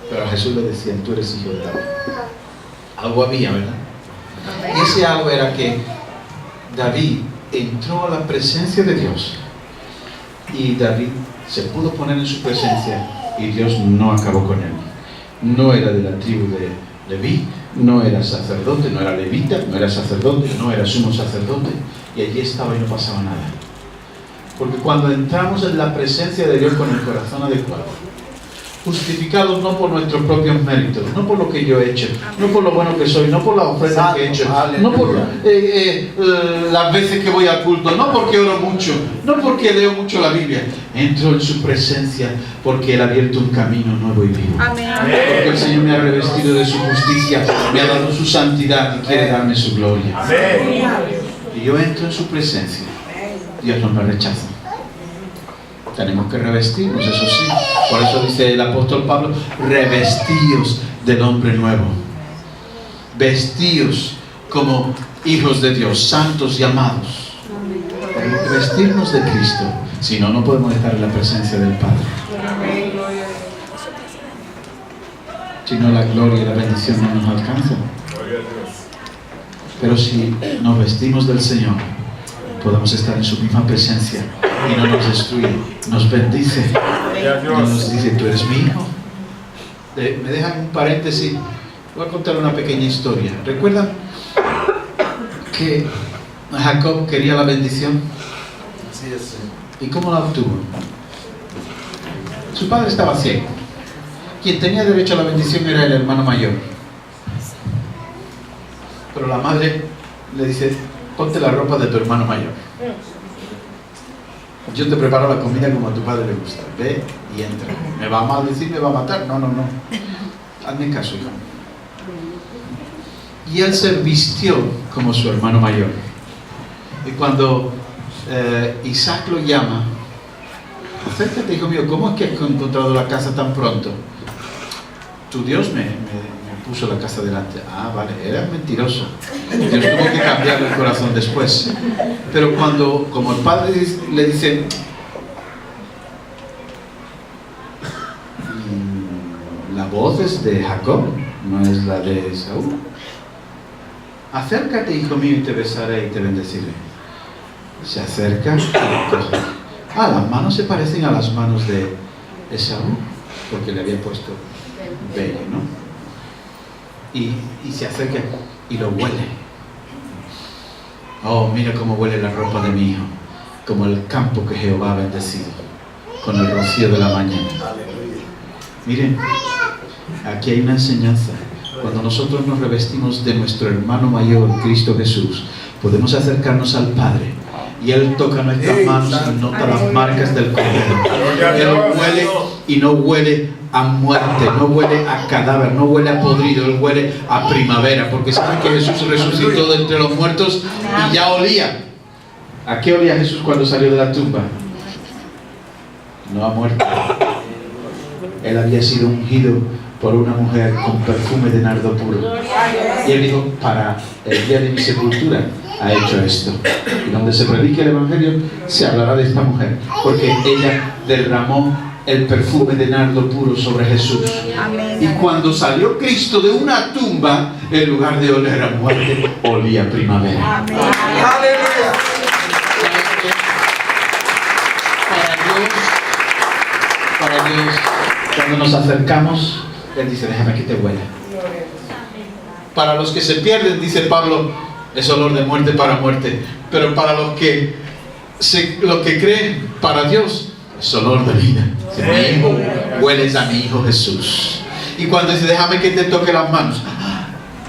Pero a Jesús le decían, tú eres hijo de David. Algo había, ¿verdad? Y ese algo era que David entró a la presencia de Dios. Y David se pudo poner en su presencia y Dios no acabó con él. No era de la tribu de Leví, no era sacerdote, no era levita, no era sacerdote, no era sumo sacerdote. Y allí estaba y no pasaba nada. Porque cuando entramos en la presencia de Dios con el corazón adecuado, justificados no por nuestros propios méritos, no por lo que yo he hecho, no por lo bueno que soy, no por las ofrendas que he hecho, no por las veces que voy al culto, no porque oro mucho, no porque leo mucho la Biblia. Entro en su presencia porque Él ha abierto un camino nuevo y vivo. Porque el Señor me ha revestido de su justicia, me ha dado su santidad y quiere darme su gloria. Y yo entro en su presencia. Dios no me rechaza. Tenemos que revestirnos, eso sí. Por eso dice el apóstol Pablo: revestíos del hombre nuevo. Vestíos como hijos de Dios, santos y amados. Vestirnos de Cristo. Si no, no podemos estar en la presencia del Padre. Si no, la gloria y la bendición no nos alcanzan. Pero si nos vestimos del Señor, podemos estar en su misma presencia y no nos destruye, nos bendice y nos dice: tú eres mi hijo. Me dejan un paréntesis. Voy a contar una pequeña historia. ¿Recuerdan que Jacob quería la bendición? ¿Y cómo la obtuvo? Su padre estaba ciego. Quien tenía derecho a la bendición era el hermano mayor. Pero la madre le dice: ponte la ropa de tu hermano mayor. Yo te preparo la comida como a tu padre le gusta. Ve y entra. ¿Me va a maldecir? ¿Me va a matar? No. Hazme caso, hijo. Y él se vistió como su hermano mayor. Y cuando Isaac lo llama: acércate, hijo mío, ¿cómo es que has encontrado la casa tan pronto? Tu Dios me puso la casa delante. Ah, vale, era mentiroso. Dios tuvo que cambiarle el corazón después. Pero cuando, como el padre le dice: la voz es de Jacob, no es la de Esaú. Acércate, hijo mío, y te besaré y te bendeciré. Se acerca. Las manos se parecen a las manos de Esaú, porque le había puesto bello, ¿no? Y se acerca y lo huele. Oh, mira cómo huele la ropa de mi hijo, como el campo que Jehová ha bendecido, con el rocío de la mañana. Miren, aquí hay una enseñanza. Cuando nosotros nos revestimos de nuestro hermano mayor, Cristo Jesús, podemos acercarnos al Padre y Él toca nuestras manos y nota las marcas del Cordero. Él huele y no huele a muerte, no huele a cadáver, no huele a podrido, Él huele a primavera, porque saben que Jesús resucitó de entre los muertos y ya olía. ¿A qué olía Jesús cuando salió de la tumba? No a muerte. Él había sido ungido por una mujer con perfume de nardo puro. Y Él dijo: para el día de mi sepultura ha hecho esto. Y donde se predique el Evangelio, se hablará de esta mujer, porque ella derramó el perfume de nardo puro sobre Jesús. Y cuando salió Cristo de una tumba, en lugar de oler a muerte, olía a primavera. ¡Aleluya! Para Dios, cuando nos acercamos, Él dice: déjame que te huela. Para los que se pierden, dice Pablo, es olor de muerte para muerte. Pero para los que creen, para Dios, es olor de vida. Dice: mi hijo, hueles a mi hijo Jesús. Y cuando dice: déjame que te toque las manos,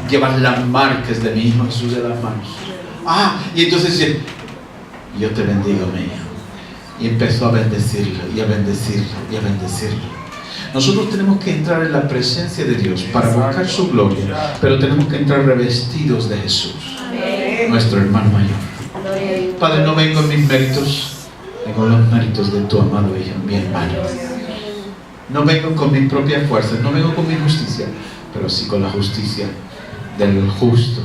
llevan las marcas de mi hijo Jesús de las manos. Y entonces dice: yo te bendigo, mi hijo. Y empezó a bendecirlo, y a bendecirlo, y a bendecirlo. Nosotros tenemos que entrar en la presencia de Dios para buscar su gloria, pero tenemos que entrar revestidos de Jesús, nuestro hermano mayor. Padre, no vengo en mis méritos, vengo en los méritos de tu amado hijo, mi hermano. No vengo con mis propias fuerzas, no vengo con mi justicia, pero sí con la justicia del justo.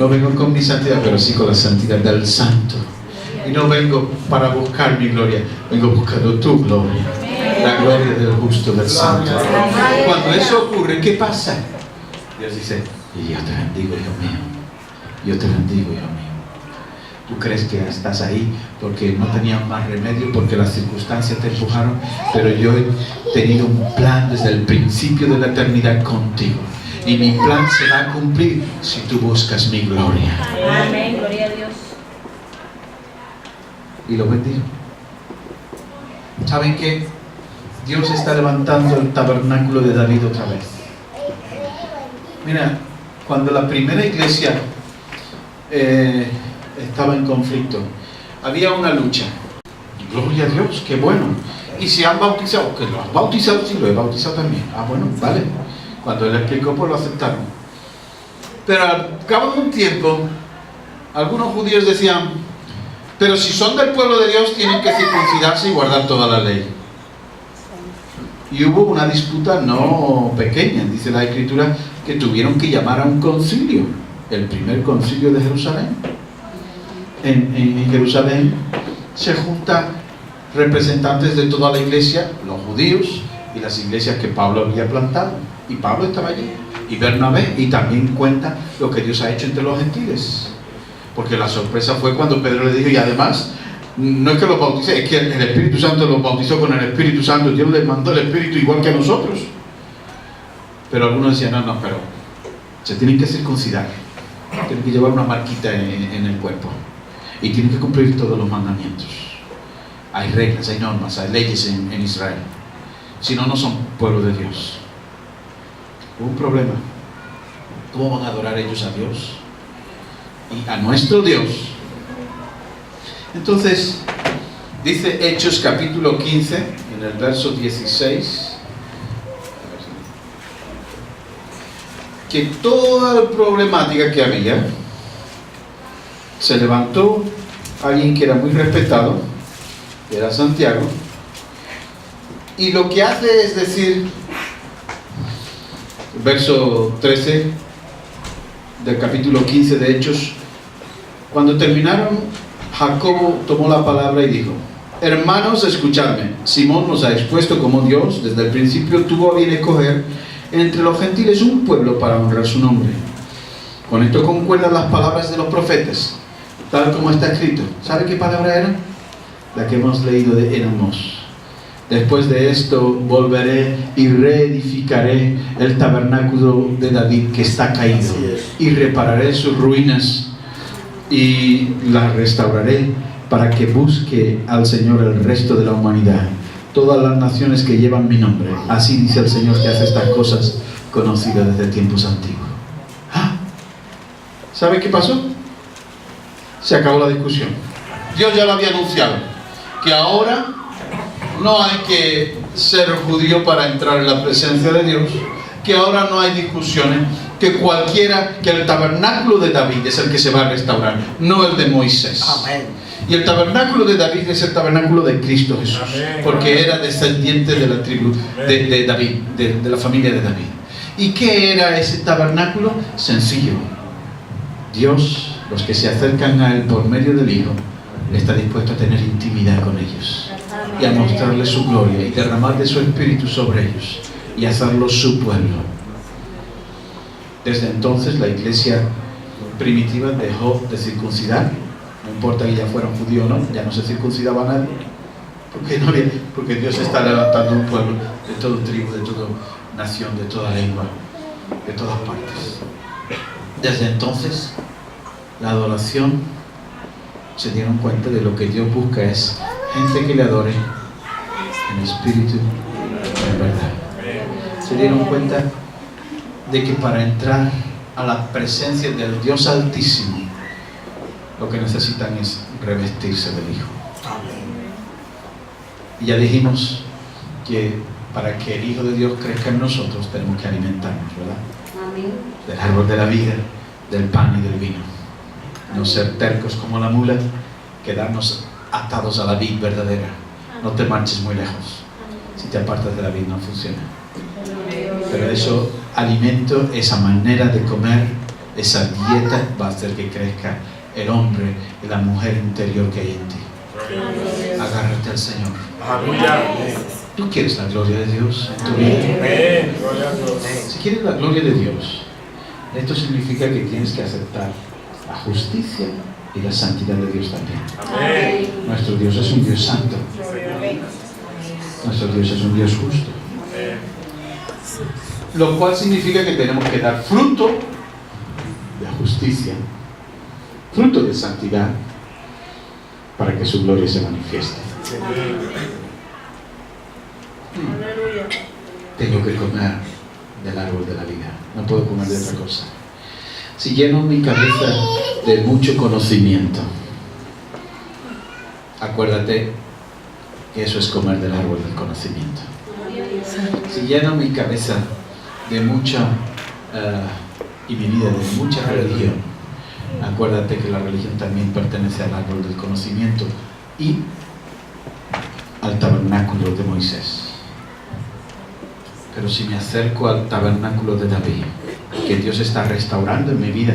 No vengo con mi santidad, pero sí con la santidad del santo. Y no vengo para buscar mi gloria, vengo buscando tu gloria, la gloria del justo, del santo. Cuando eso ocurre, ¿qué pasa? Dios dice: y yo te bendigo, hijo mío. Yo te bendigo, hijo mío. Tú crees que estás ahí porque no tenías más remedio, porque las circunstancias te empujaron, pero yo he tenido un plan desde el principio de la eternidad contigo. Y mi plan se va a cumplir si tú buscas mi gloria. Amén, gloria a Dios. Y lo bendigo. ¿Saben qué? Dios está levantando el tabernáculo de David otra vez. Mira, cuando la primera iglesia estaba en conflicto, había una lucha. Gloria a Dios, qué bueno. Y se han bautizado, que lo has bautizado, sí, lo he bautizado también. Ah, bueno, vale. Cuando él explicó, pues lo aceptaron. Pero al cabo de un tiempo, algunos judíos decían, pero si son del pueblo de Dios, tienen que circuncidarse y guardar toda la ley. Y hubo una disputa no pequeña, dice la Escritura, que tuvieron que llamar a un concilio, el primer concilio de Jerusalén. En Jerusalén se juntan representantes de toda la iglesia, los judíos y las iglesias que Pablo había plantado. Y Pablo estaba allí, y Bernabé, y también cuenta lo que Dios ha hecho entre los gentiles. Porque la sorpresa fue cuando Pedro le dijo, y además, no es que los bauticé, es que el Espíritu Santo los bautizó con el Espíritu Santo, Dios les mandó el Espíritu igual que a nosotros. Pero algunos decían, no, pero se tienen que circuncidar, tienen que llevar una marquita en el cuerpo, y tienen que cumplir todos los mandamientos. Hay reglas, hay normas, hay leyes en Israel. Si no, no son pueblo de Dios. Hubo un problema. ¿Cómo van a adorar ellos a Dios? Y a nuestro Dios. Entonces, dice Hechos capítulo 15, en el verso 16, que toda la problemática que había, se levantó alguien que era muy respetado, que era Santiago, y lo que hace es decir, verso 13 del capítulo 15 de Hechos, cuando terminaron, Jacobo tomó la palabra y dijo, hermanos, escuchadme, Simón nos ha expuesto como Dios desde el principio tuvo a bien escoger entre los gentiles un pueblo para honrar su nombre. Con esto concuerdan las palabras de los profetas, tal como está escrito. ¿Sabe qué palabra era? La que hemos leído en Amós. Después de esto volveré y reedificaré el tabernáculo de David que está caído, y repararé sus ruinas y las restauraré para que busque al Señor el resto de la humanidad, todas las naciones que llevan mi nombre. Así dice el Señor que hace estas cosas conocidas desde tiempos antiguos. ¿Ah? ¿Sabe qué pasó? Se acabó la discusión. Dios ya lo había anunciado, que ahora no hay que ser judío para entrar en la presencia de Dios, que ahora no hay discusiones, que el tabernáculo de David es el que se va a restaurar, no el de Moisés. Amén. Y el tabernáculo de David es el tabernáculo de Cristo Jesús, porque era descendiente de la tribu de David, de la familia de David. ¿Y qué era ese tabernáculo? Sencillo. Dios, los que se acercan a Él por medio del Hijo, está dispuesto a tener intimidad con ellos y a mostrarles su gloria y derramar de su Espíritu sobre ellos y hacerlos su pueblo. Desde entonces la iglesia primitiva dejó de circuncidar. No importa que ya fueran judíos o no, ya no se circuncidaba a nadie, porque Dios está levantando un pueblo de toda tribu, de toda nación, de toda lengua, de todas partes. Desde entonces la adoración, se dieron cuenta de lo que Dios busca es gente que le adore en espíritu y en verdad. Se dieron cuenta de que para entrar a la presencia del Dios Altísimo, lo que necesitan es revestirse del Hijo. Y ya dijimos que para que el Hijo de Dios crezca en nosotros tenemos que alimentarnos, ¿verdad? Amén. Del árbol de la vida, del pan y del vino. No ser tercos como la mula, quedarnos atados a la vid verdadera. No te marches muy lejos. Si te apartas de la vid no funciona. Pero eso, alimento, esa manera de comer, esa dieta va a hacer que crezca el hombre y la mujer interior que hay en ti. Agárrate al Señor. ¿Tú quieres la gloria de Dios en tu vida? Si quieres la gloria de Dios, esto significa que tienes que aceptar la justicia y la santidad de Dios también. Amén. Nuestro Dios es un Dios santo. Nuestro Dios es un Dios justo. Lo cual significa que tenemos que dar fruto de justicia, fruto de santidad, para que su gloria se manifieste. tengo que comer del árbol de la vida, no puedo comer de otra cosa. Si lleno mi cabeza de mucho conocimiento, acuérdate que eso es comer del árbol del conocimiento. Si lleno mi cabeza de mucha y mi vida de mucha religión, acuérdate que la religión también pertenece al árbol del conocimiento y al tabernáculo de Moisés. Pero si me acerco al tabernáculo de David, que Dios está restaurando en mi vida,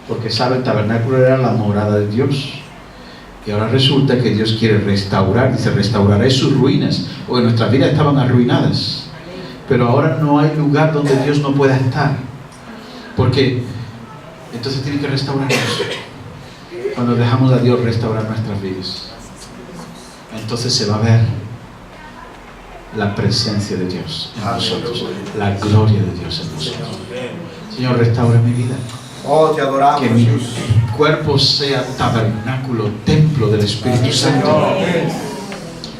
porque sabe, el tabernáculo era la morada de Dios, y ahora resulta que Dios quiere restaurar, dice, restauraré sus ruinas, porque nuestras vidas estaban arruinadas, pero ahora no hay lugar donde Dios no pueda estar, porque entonces tiene que restaurarnos. Cuando dejamos a Dios restaurar nuestras vidas, entonces se va a ver la presencia de Dios en nosotros, la gloria de Dios en nosotros. Señor, restaura mi vida. Oh, te adoramos, Que mi Jesús. cuerpo sea tabernáculo, templo del Espíritu Santo,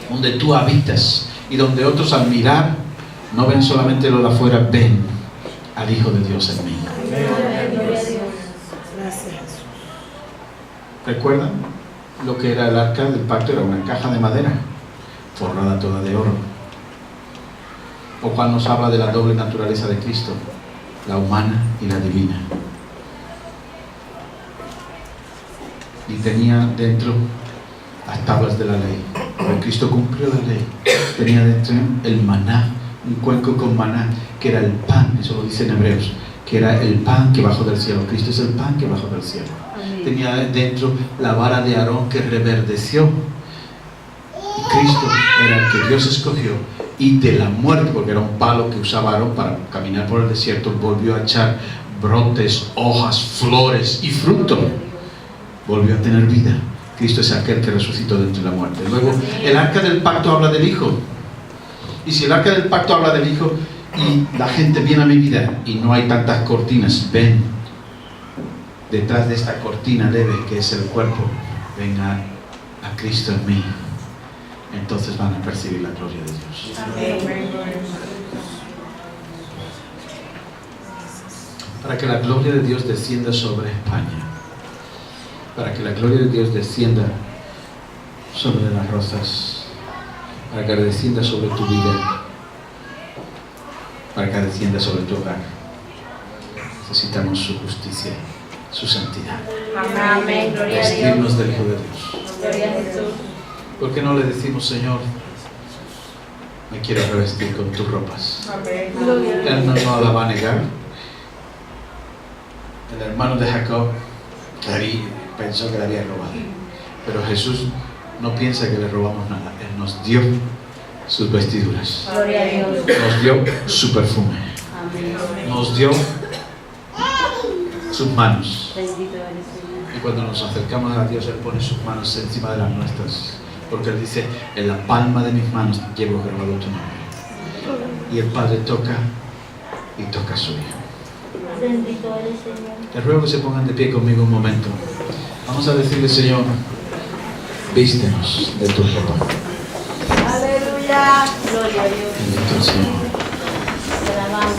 donde tú habitas y donde otros al mirar no ven solamente lo de afuera, ven al Hijo de Dios en mí. ¿Recuerdan lo que era el arca del pacto? Era una caja de madera forrada toda de oro. O Juan nos habla de la doble naturaleza de Cristo, la humana y la divina. Y tenía dentro las tablas de la ley. Pero Cristo cumplió la ley. Tenía dentro el maná, un cuenco con maná, que era el pan, eso lo dice en Hebreos, que era el pan que bajó del cielo. Cristo es el pan que bajó del cielo. Tenía dentro la vara de Aarón que reverdeció. Y Cristo era el que Dios escogió, y de la muerte, porque era un palo que usaba Aarón para caminar por el desierto, volvió a echar brotes, hojas, flores y fruto. Volvió a tener vida. Cristo es aquel que resucitó de entre la muerte. Luego, el arca del pacto habla del Hijo. Y si el arca del pacto habla del Hijo y la gente viene a mi vida y no hay tantas cortinas, ven detrás de esta cortina leve que es el cuerpo, ven a Cristo en mí. Entonces van a percibir la gloria de Dios. Amén. Para que la gloria de Dios descienda sobre España, para que la gloria de Dios descienda sobre las Rozas, para que descienda sobre tu vida, para que descienda sobre tu hogar, necesitamos su justicia, su santidad. Amén. Gloria a Dios. Vestirnos del Hijo de Dios. Gloria a Jesús. ¿Por qué no le decimos, Señor, me quiero revestir con tus ropas? Amén. Él no la va a negar. El hermano de Jacob pensó que le había robado, pero Jesús no piensa que le robamos nada. Él nos dio sus vestiduras, Gloria a Dios. nos dio su perfume, Amén. nos dio sus manos. Bendito eres, Señor. Y cuando nos acercamos a Dios, Él pone sus manos encima de las nuestras, porque Él dice, en la palma de mis manos llevo grabado tu nombre. Y el Padre toca y toca a su Hijo. Bendito eres, Señor. Te ruego que se pongan de pie conmigo un momento. Vamos a decirle, Señor, vístenos de tu ropa. Aleluya. Gloria a Dios. Bendito el Señor. Te alabamos.